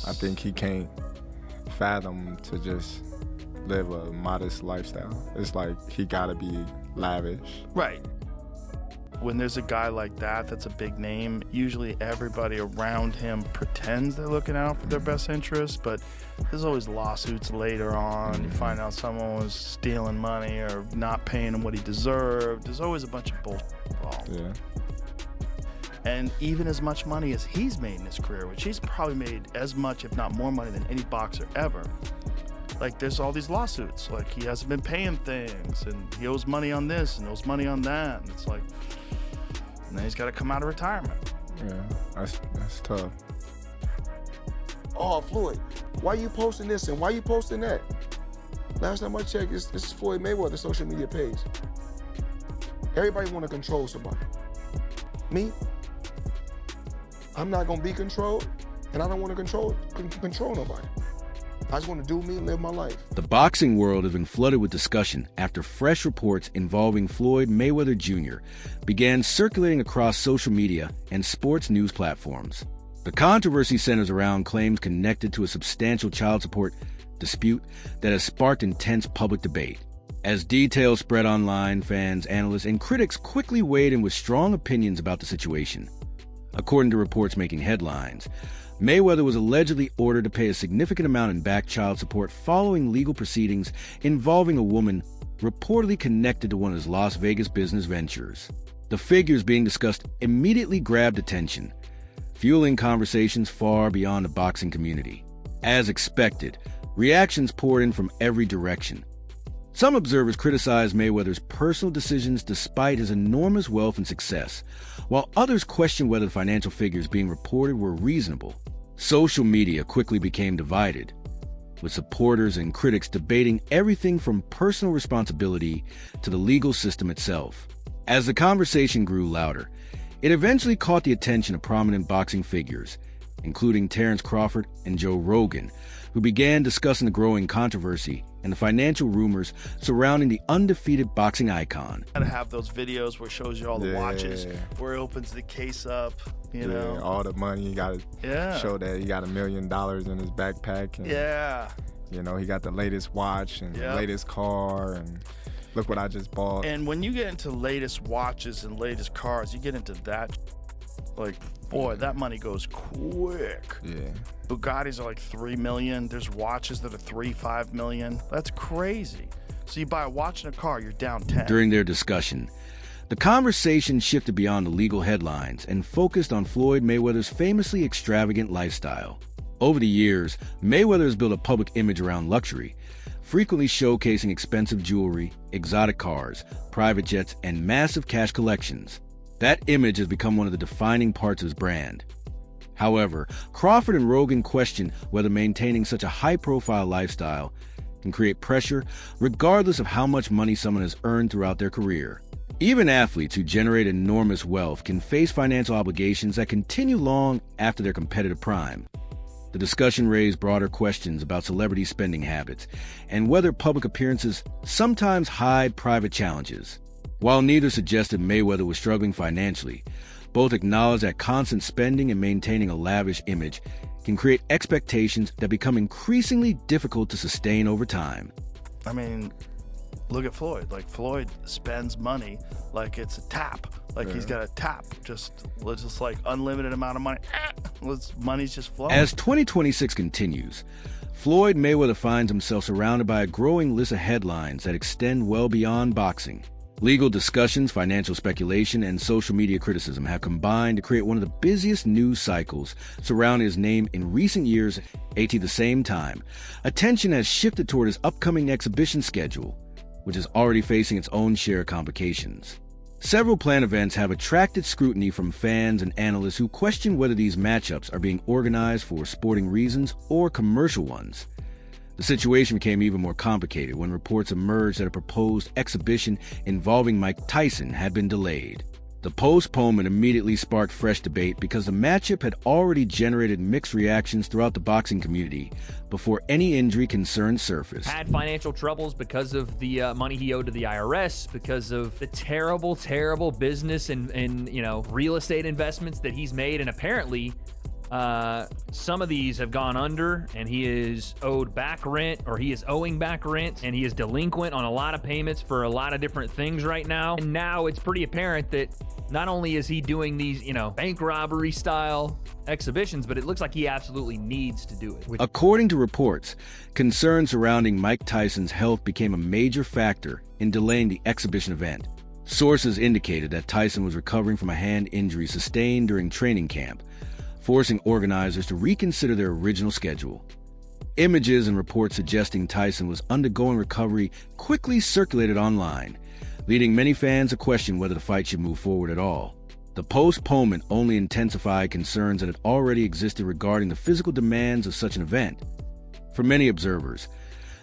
I think he can't fathom to just live a modest lifestyle. It's like he gotta be lavish. Right. When there's a guy like that that's a big name, usually everybody around him pretends they're looking out for their best interests, but there's always lawsuits later on. You find out someone was stealing money or not paying him what he deserved. There's always a bunch of bullshit involved. Yeah. And even as much money as he's made in his career, which he's probably made as much, if not more money than any boxer ever, like there's all these lawsuits. Like he hasn't been paying things and he owes money on this and owes money on that. And it's like, and then he's got to come out of retirement. Yeah, that's tough. Oh, Floyd, why you posting this and why you posting that? Last time I checked, this is Floyd Mayweather's social media page. Everybody want to control somebody. Me, I'm not gonna be controlled, and I don't want to control nobody. I just want to do me and live my life. The boxing world has been flooded with discussion after fresh reports involving Floyd Mayweather Jr. began circulating across social media and sports news platforms. The controversy centers around claims connected to a substantial child support dispute that has sparked intense public debate. As details spread online, fans, analysts, and critics quickly weighed in with strong opinions about the situation. According to reports making headlines, Mayweather was allegedly ordered to pay a significant amount in back child support following legal proceedings involving a woman reportedly connected to one of his Las Vegas business ventures. The figures being discussed immediately grabbed attention, fueling conversations far beyond the boxing community. As expected, reactions poured in from every direction. Some observers criticized Mayweather's personal decisions despite his enormous wealth and success, while others questioned whether the financial figures being reported were reasonable. Social media quickly became divided, with supporters and critics debating everything from personal responsibility to the legal system itself. As the conversation grew louder, it eventually caught the attention of prominent boxing figures, including Terence Crawford and Joe Rogan, who began discussing the growing controversy and the financial rumors surrounding the undefeated boxing icon. Gotta have those videos where it shows you all the watches, where it opens the case up, you know. All the money, you gotta show that he got $1 million in his backpack. And, you know, he got the latest watch and the latest car, and look what I just bought. And when you get into latest watches and latest cars, you get into that, like, boy, that money goes quick. Yeah. Bugattis are like 3 million. There's watches that are 3-5 million. That's crazy. So you buy a watch and a car, you're down 10. During their discussion, the conversation shifted beyond the legal headlines and focused on Floyd Mayweather's famously extravagant lifestyle. Over the years, Mayweather has built a public image around luxury, frequently showcasing expensive jewelry, exotic cars, private jets, and massive cash collections. That image has become one of the defining parts of his brand. However, Crawford and Rogan question whether maintaining such a high-profile lifestyle can create pressure regardless of how much money someone has earned throughout their career. Even athletes who generate enormous wealth can face financial obligations that continue long after their competitive prime. The discussion raised broader questions about celebrity spending habits and whether public appearances sometimes hide private challenges. While neither suggested Mayweather was struggling financially, both acknowledged that constant spending and maintaining a lavish image can create expectations that become increasingly difficult to sustain over time. I mean, look at Floyd. Like, Floyd spends money like it's a tap. Like he's got a tap, just like unlimited amount of money. Money's just flowing. As 2026 continues, Floyd Mayweather finds himself surrounded by a growing list of headlines that extend well beyond boxing. Legal discussions, financial speculation, and social media criticism have combined to create one of the busiest news cycles surrounding his name in recent years. At the same time, attention has shifted toward his upcoming exhibition schedule, which is already facing its own share of complications. Several planned events have attracted scrutiny from fans and analysts who question whether these matchups are being organized for sporting reasons or commercial ones. The situation became even more complicated when reports emerged that a proposed exhibition involving Mike Tyson had been delayed. The postponement immediately sparked fresh debate because the matchup had already generated mixed reactions throughout the boxing community before any injury concerns surfaced. Had financial troubles because of the money he owed to the IRS, because of the terrible business and real estate investments that he's made, and apparently Some of these have gone under, and he is owed back rent, or he is owing back rent, and he is delinquent on a lot of payments for a lot of different things right now. And now it's pretty apparent that not only is he doing these, bank robbery style exhibitions, but it looks like he absolutely needs to do it. According to reports, concerns surrounding Mike Tyson's health became a major factor in delaying the exhibition event. Sources indicated that Tyson was recovering from a hand injury sustained during training camp, forcing organizers to reconsider their original schedule. Images and reports suggesting Tyson was undergoing recovery quickly circulated online, leading many fans to question whether the fight should move forward at all. The postponement only intensified concerns that had already existed regarding the physical demands of such an event. For many observers,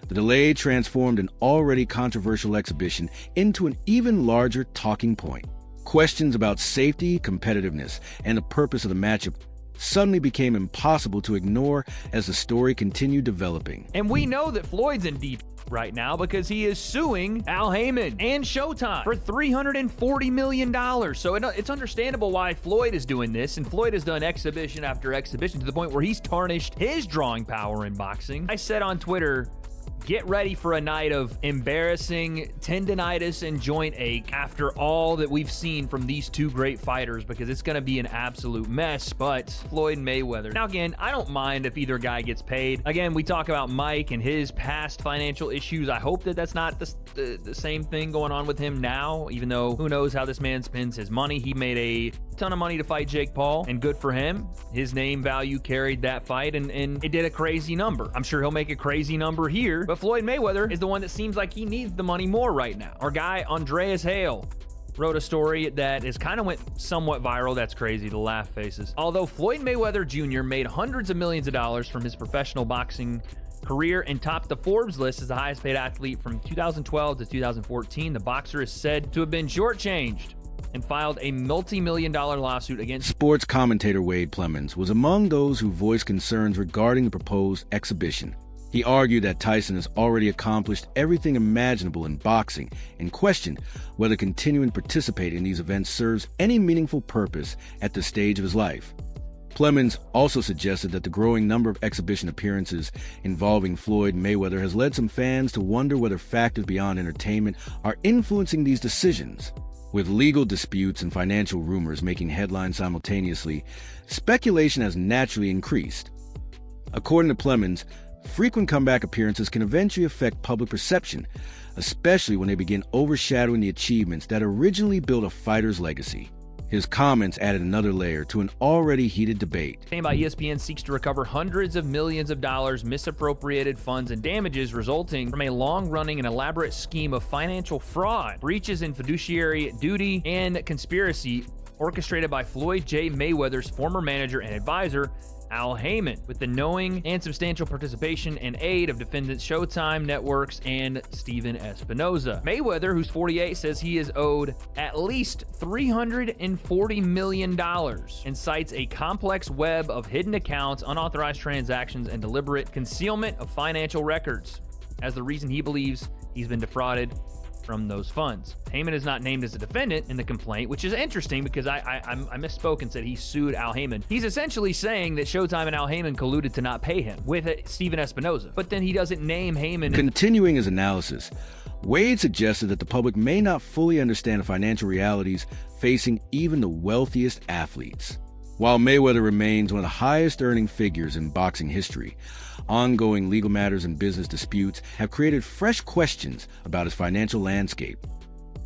the delay transformed an already controversial exhibition into an even larger talking point. Questions about safety, competitiveness, and the purpose of the matchup suddenly became impossible to ignore as the story continued developing. And we know that Floyd's in deep right now because he is suing Al Heyman and Showtime for $340 million. So it's understandable why Floyd is doing this, and Floyd has done exhibition after exhibition to the point where he's tarnished his drawing power in boxing. I said on Twitter, get ready for a night of embarrassing tendinitis and joint ache after all that we've seen from these two great fighters, because it's going to be an absolute mess. But Floyd Mayweather. Now, again, I don't mind if either guy gets paid. Again, we talk about Mike and his past financial issues. I hope that that's not the same thing going on with him now, even though who knows how this man spends his money. He made a ton of money to fight Jake Paul, and good for him. His name value carried that fight, and it did a crazy number. I'm sure he'll make a crazy number here, but Floyd Mayweather is the one that seems like he needs the money more right now. Our guy, Andreas Hale, wrote a story that is kind of went somewhat viral. That's crazy, the laugh faces. Although Floyd Mayweather Jr. made hundreds of millions of dollars from his professional boxing career and topped the Forbes list as the highest paid athlete from 2012 to 2014, the boxer is said to have been shortchanged and filed a multi-million-dollar lawsuit against sports commentator Wade Plemons was among those who voiced concerns regarding the proposed exhibition. He argued that Tyson has already accomplished everything imaginable in boxing and questioned whether continuing to participate in these events serves any meaningful purpose at this stage of his life. Plemons also suggested that the growing number of exhibition appearances involving Floyd Mayweather has led some fans to wonder whether factors beyond entertainment are influencing these decisions. With legal disputes and financial rumors making headlines simultaneously, speculation has naturally increased. According to Plemons, frequent comeback appearances can eventually affect public perception, especially when they begin overshadowing the achievements that originally built a fighter's legacy. His comments added another layer to an already heated debate. By ESPN seeks to recover hundreds of millions of dollars misappropriated funds and damages resulting from a long-running and elaborate scheme of financial fraud, breaches in fiduciary duty, and conspiracy orchestrated by Floyd J. Mayweather's former manager and advisor, Al Heyman, with the knowing and substantial participation and aid of defendants Showtime Networks and Steven Espinoza. Mayweather, who's 48, says he is owed at least $340 million and cites a complex web of hidden accounts, unauthorized transactions, and deliberate concealment of financial records as the reason he believes he's been defrauded from those funds. Heyman is not named as a defendant in the complaint, which is interesting because I misspoke and said he sued Al Heyman. He's essentially saying that Showtime and Al Heyman colluded to not pay him with Steven Espinoza, but then he doesn't name Heyman. Continuing his analysis, Wade suggested that the public may not fully understand the financial realities facing even the wealthiest athletes. While Mayweather remains one of the highest earning figures in boxing history, ongoing legal matters and business disputes have created fresh questions about his financial landscape.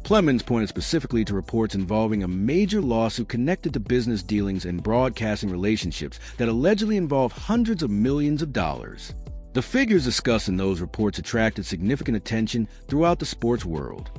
Plemons pointed specifically to reports involving a major lawsuit connected to business dealings and broadcasting relationships that allegedly involve hundreds of millions of dollars. The figures discussed in those reports attracted significant attention throughout the sports world.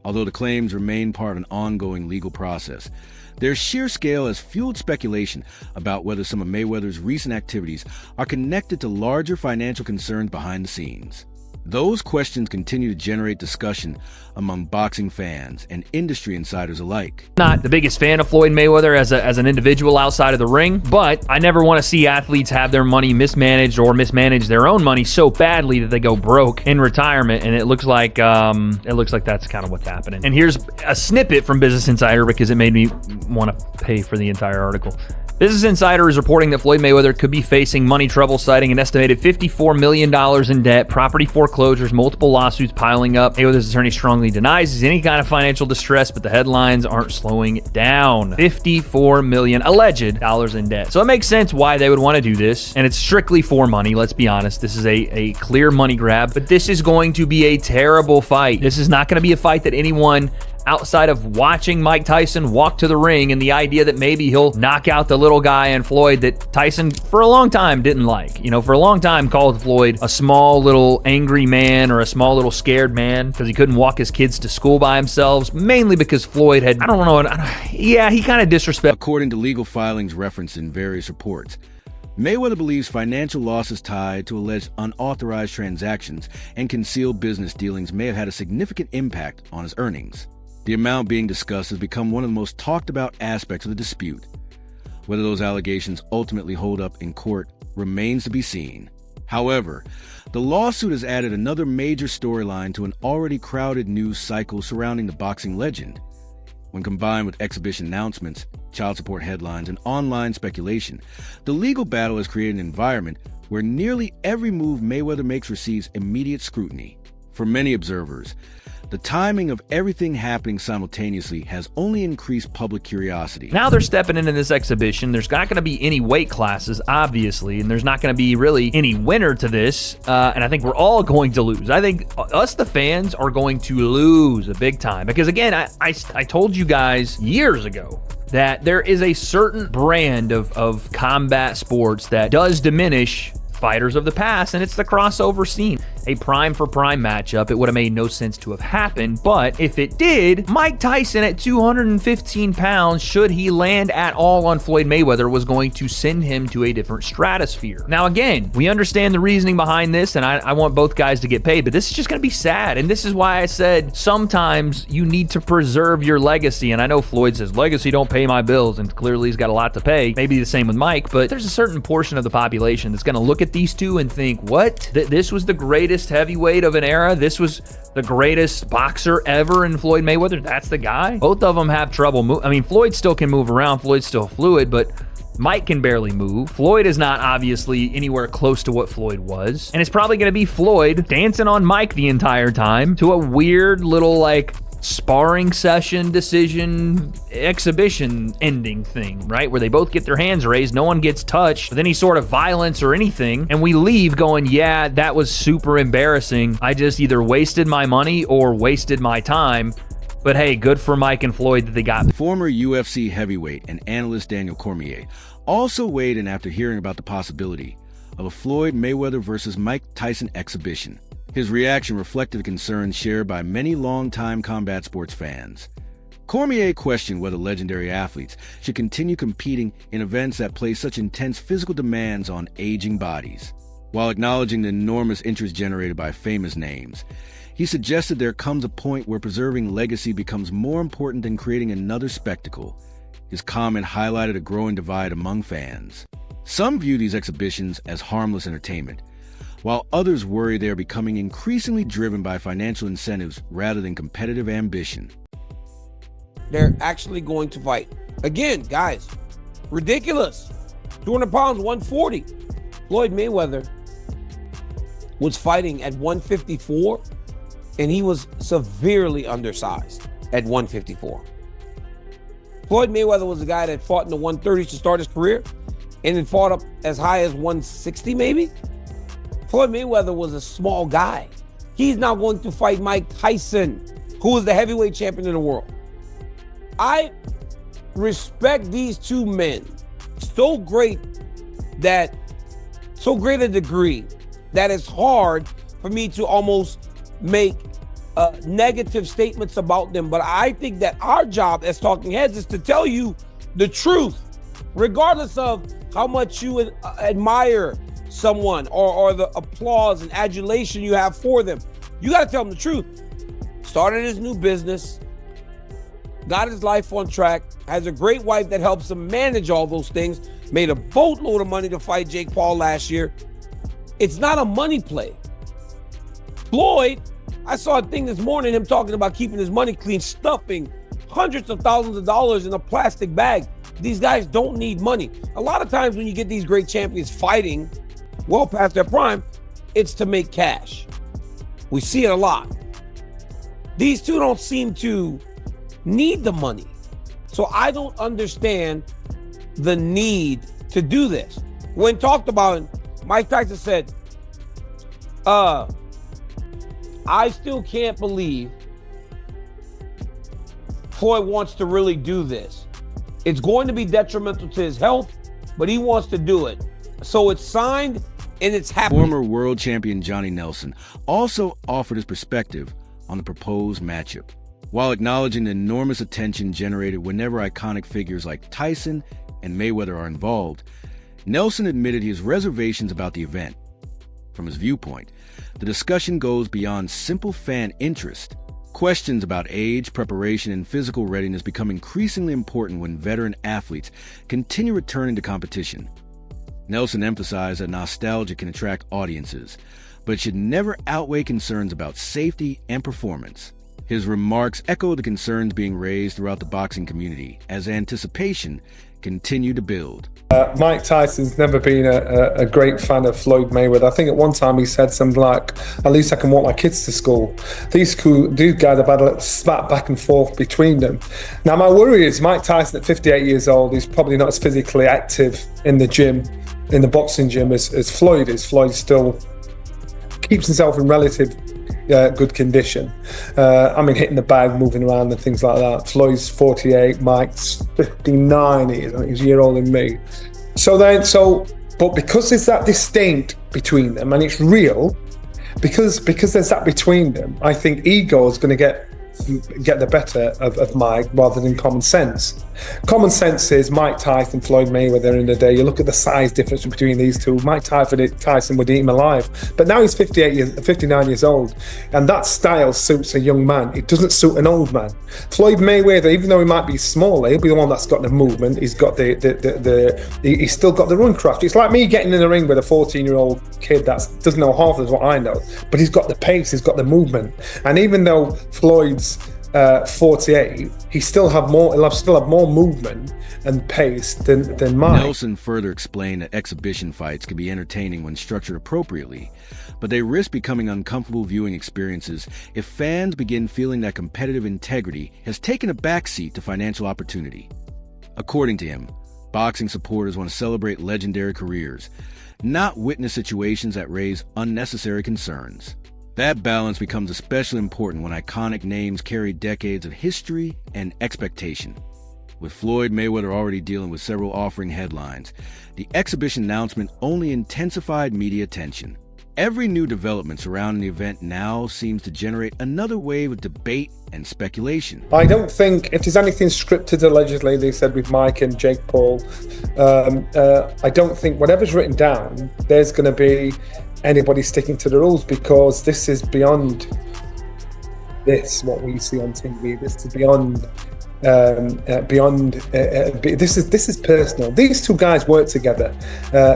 Although the claims remain part of an ongoing legal process, their sheer scale has fueled speculation about whether some of Mayweather's recent activities are connected to larger financial concerns behind the scenes. Those questions continue to generate discussion among boxing fans and industry insiders alike. Not the biggest fan of Floyd Mayweather as an individual outside of the ring, but I never want to see athletes have their money mismanaged or mismanage their own money so badly that they go broke in retirement, and it looks like that's kind of what's happening. And here's a snippet from Business Insider because it made me want to pay for the entire article. Business Insider is reporting that Floyd Mayweather could be facing money trouble, citing an estimated $54 million in debt, property foreclosures, multiple lawsuits piling up. Mayweather's attorney strongly denies he's any kind of financial distress, but the headlines aren't slowing down. $54 million alleged dollars in debt. So it makes sense why they would want to do this, and it's strictly for money. Let's be honest. This is a clear money grab, but this is going to be a terrible fight. This is not going to be a fight that anyone outside of watching Mike Tyson walk to the ring and the idea that maybe he'll knock out the little guy in Floyd that Tyson for a long time didn't like. For a long time called Floyd a small little angry man or a small little scared man because he couldn't walk his kids to school by himself, mainly because Floyd had, he kind of disrespected. According to legal filings referenced in various reports, Mayweather believes financial losses tied to alleged unauthorized transactions and concealed business dealings may have had a significant impact on his earnings. The amount being discussed has become one of the most talked about aspects of the dispute. Whether those allegations ultimately hold up in court remains to be seen. However, the lawsuit has added another major storyline to an already crowded news cycle surrounding the boxing legend. When combined with exhibition announcements, child support headlines, and online speculation, the legal battle has created an environment where nearly every move Mayweather makes receives immediate scrutiny. For many observers, the timing of everything happening simultaneously has only increased public curiosity. Now they're stepping into this exhibition. There's not going to be any weight classes, obviously, and there's not going to be really any winner to this, and I think we're all going to lose. I think us, the fans, are going to lose a big time because, again, I told you guys years ago that there is a certain brand of combat sports that does diminish fighters of the past, and it's the crossover scene. A prime for prime matchup. It would have made no sense to have happened, but if it did, Mike Tyson at 215 pounds, should he land at all on Floyd Mayweather, was going to send him to a different stratosphere. Now, again, we understand the reasoning behind this, and I want both guys to get paid, but this is just going to be sad, and this is why I said sometimes you need to preserve your legacy, and I know Floyd says, legacy don't pay my bills, and clearly he's got a lot to pay. Maybe the same with Mike, but there's a certain portion of the population that's going to look at these two and think, what? This was the greatest heavyweight of an era. This was the greatest boxer ever in Floyd Mayweather. That's the guy. Both of them have trouble Floyd still can move around. Floyd's still fluid, but Mike can barely move. Floyd is not obviously anywhere close to what Floyd was. And it's probably going to be Floyd dancing on Mike the entire time to a weird little sparring session decision exhibition ending thing, right? Where they both get their hands raised, no one gets touched, with any sort of violence or anything, and we leave going, yeah, that was super embarrassing. I just either wasted my money or wasted my time. But hey, good for Mike and Floyd that they got. Former UFC heavyweight and analyst Daniel Cormier also weighed in after hearing about the possibility of a Floyd Mayweather versus Mike Tyson exhibition. His reaction reflected the concerns shared by many longtime combat sports fans. Cormier questioned whether legendary athletes should continue competing in events that place such intense physical demands on aging bodies. While acknowledging the enormous interest generated by famous names, he suggested there comes a point where preserving legacy becomes more important than creating another spectacle. His comment highlighted a growing divide among fans. Some view these exhibitions as harmless entertainment, while others worry they are becoming increasingly driven by financial incentives rather than competitive ambition. They're actually going to fight. Again, guys, ridiculous. 200 pounds, 140. Floyd Mayweather was fighting at 154, and he was severely undersized at 154. Floyd Mayweather was a guy that fought in the 130s to start his career, and then fought up as high as 160 maybe. Floyd Mayweather was a small guy. He's now going to fight Mike Tyson, who is the heavyweight champion of the world. I respect these two men so great a degree that it's hard for me to almost make negative statements about them. But I think that our job as talking heads is to tell you the truth, regardless of how much you admire someone or the applause and adulation you have for them. You got to tell them the truth. Started his new business, got his life on track, has a great wife that helps him manage all those things, made a boatload of money to fight Jake Paul last year. It's not a money play. Floyd, I saw a thing this morning, him talking about keeping his money clean, stuffing hundreds of thousands of dollars in a plastic bag. These guys don't need money. A lot of times when you get these great champions fighting well past their prime, it's to make cash. We see it a lot. These two don't seem to need the money. So I don't understand the need to do this. When talked about, Mike Tyson said, I still can't believe Floyd wants to really do this. It's going to be detrimental to his health, but he wants to do it. So it's signed and it's happening. Former world champion Johnny Nelson also offered his perspective on the proposed matchup. While acknowledging the enormous attention generated whenever iconic figures like Tyson and Mayweather are involved, Nelson admitted he has reservations about the event. From his viewpoint, the discussion goes beyond simple fan interest. Questions about age, preparation, and physical readiness become increasingly important when veteran athletes continue returning to competition. Nelson emphasized that nostalgia can attract audiences, but it should never outweigh concerns about safety and performance. His remarks echo the concerns being raised throughout the boxing community as anticipation continued to build. Mike Tyson's never been a great fan of Floyd Mayweather. I think at one time he said something like, at least I can walk my kids to school. These guys have had a spat back and forth between them. Now my worry is Mike Tyson at 58 years old, he's probably not as physically active in the gym, in the boxing gym as Floyd is. Floyd still keeps himself in relative good condition. Hitting the bag, moving around and things like that. Floyd's 48, Mike's 59, I think he's a year older than me. But because there's that distinct between them, and it's real, because there's that between them, I think ego is going to get the better of Mike rather than common sense. Common sense is Mike Tyson, Floyd Mayweather in the day. You look at the size difference between these two. Mike Tyson would eat him alive. But now he's 59 years old, and that style suits a young man. It doesn't suit an old man. Floyd Mayweather, even though he might be smaller, he'll be the one that's got the movement. He's got he's still got the run craft. It's like me getting in the ring with a 14-year-old kid that doesn't know half of what I know, but he's got the pace, he's got the movement. And even though Floyd's 48, he'll still have more movement and pace than Mike. Nelson further explained that exhibition fights can be entertaining when structured appropriately, but they risk becoming uncomfortable viewing experiences if fans begin feeling that competitive integrity has taken a backseat to financial opportunity. According to him, boxing supporters want to celebrate legendary careers, not witness situations that raise unnecessary concerns. That balance becomes especially important when iconic names carry decades of history and expectation. With Floyd Mayweather already dealing with several offering headlines, the exhibition announcement only intensified media attention. Every new development surrounding the event now seems to generate another wave of debate and speculation. I don't think, if there's anything scripted, allegedly, they said with Mike and Jake Paul, I don't think whatever's written down, there's going to be anybody sticking to the rules, because this is beyond what we see on TV. This is beyond this is personal. These two guys worked together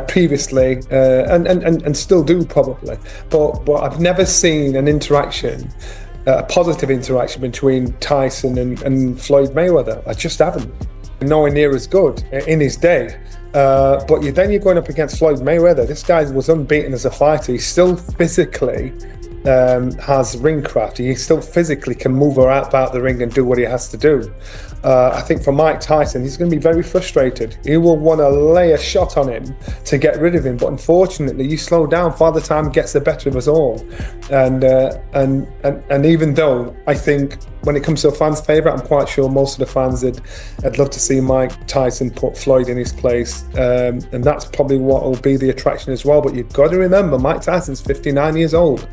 previously and still do probably, but I've never seen an interaction, a positive interaction between Tyson and Floyd Mayweather. I just haven't. Nowhere near as good in his day. But then you're going up against Floyd Mayweather. This guy was unbeaten as a fighter. He still physically has ring craft. He still physically can move about the ring and do what he has to do. I think for Mike Tyson, he's going to be very frustrated. He will want to lay a shot on him to get rid of him, but unfortunately, you slow down. Father Time gets the better of us all. And even though I think when it comes to a fan's favourite, I'm quite sure most of the fans would love to see Mike Tyson put Floyd in his place, and that's probably what will be the attraction as well. But you've got to remember, Mike Tyson's 59 years old.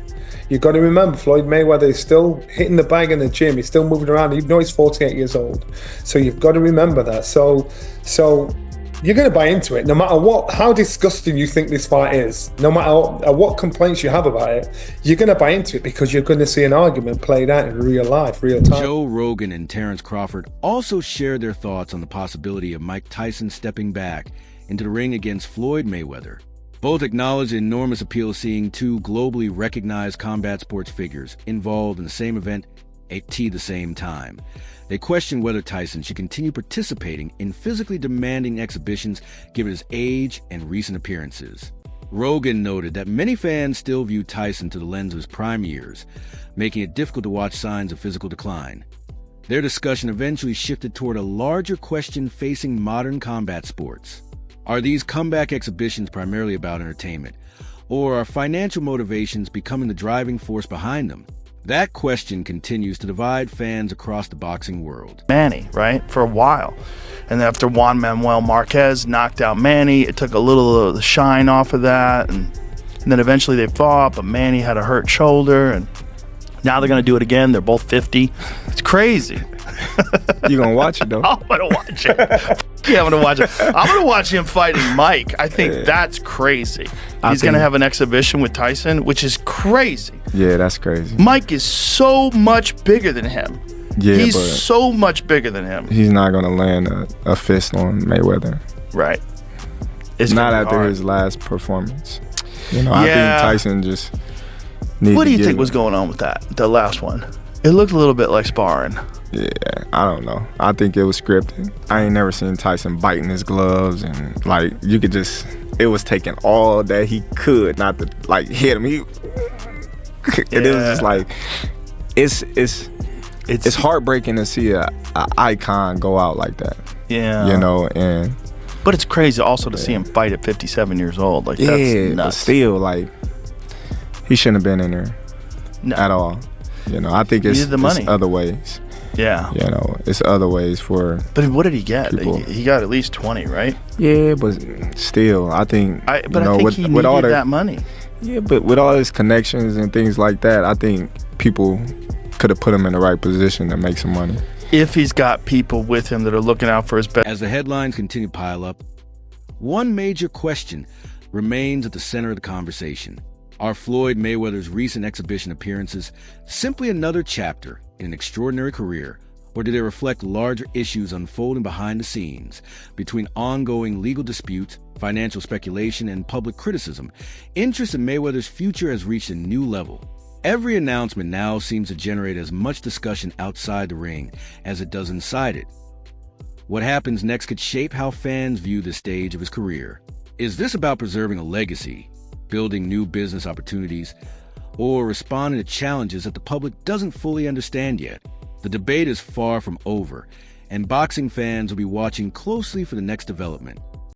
You've got to remember, Floyd Mayweather is still hitting the bag in the gym. He's still moving around, even though he's 48 years old. So you've got to remember that. So you're going to buy into it, no matter how disgusting you think this fight is, no matter what complaints you have about it, you're going to buy into it because you're going to see an argument played out in real life, real time. Joe Rogan and Terence Crawford also shared their thoughts on the possibility of Mike Tyson stepping back into the ring against Floyd Mayweather. Both acknowledge the enormous appeal of seeing two globally recognized combat sports figures involved in the same event at the same time. They questioned whether Tyson should continue participating in physically demanding exhibitions given his age and recent appearances. Rogan noted that many fans still view Tyson through the lens of his prime years, making it difficult to watch signs of physical decline. Their discussion eventually shifted toward a larger question facing modern combat sports. Are these comeback exhibitions primarily about entertainment, or are financial motivations becoming the driving force behind them? That question continues to divide fans across the boxing world. Manny, right, for a while. And after Juan Manuel Marquez knocked out Manny, it took a little of the shine off of that. And then eventually they fought, but Manny had a hurt shoulder. And now they're going to do it again. They're both 50. It's crazy. You going to watch it, though? I'm going to watch it. Yeah, I'm going to watch it. I'm going to watch him fighting Mike. I think that's crazy. He's going to have an exhibition with Tyson, which is crazy. Yeah, that's crazy. Mike is so much bigger than him. Yeah, he's so much bigger than him. He's not going to land a fist on Mayweather. Right. It's not after his last performance. You know, I think Tyson just needs What do you think was going on with that, the last one? It looked a little bit like sparring. Yeah, I don't know. I think it was scripted. I ain't never seen Tyson biting his gloves, and like you could just, it was taking all that he could not to like hit him. And it was just like, it's heartbreaking to see a icon go out like that. Yeah, you know, and but it's crazy also to see him fight at 57 years old. Like that's nuts. But still, like he shouldn't have been in there at all. You know, I think it's other ways. Yeah. You know, it's other ways for. But what did he get? People. He got at least 20, right? Yeah, but still, I think. I think he needed that money. Yeah, but with all his connections and things like that, I think people could have put him in the right position to make some money. If he's got people with him that are looking out for his best. As the headlines continue to pile up, one major question remains at the center of the conversation. Are Floyd Mayweather's recent exhibition appearances simply another chapter in an extraordinary career, or do they reflect larger issues unfolding behind the scenes between ongoing legal disputes, financial speculation, and public criticism? Interest in Mayweather's future has reached a new level. Every announcement now seems to generate as much discussion outside the ring as it does inside it. What happens next could shape how fans view this stage of his career. Is this about preserving a legacy, building new business opportunities, or responding to challenges that the public doesn't fully understand yet? The debate is far from over, and boxing fans will be watching closely for the next development.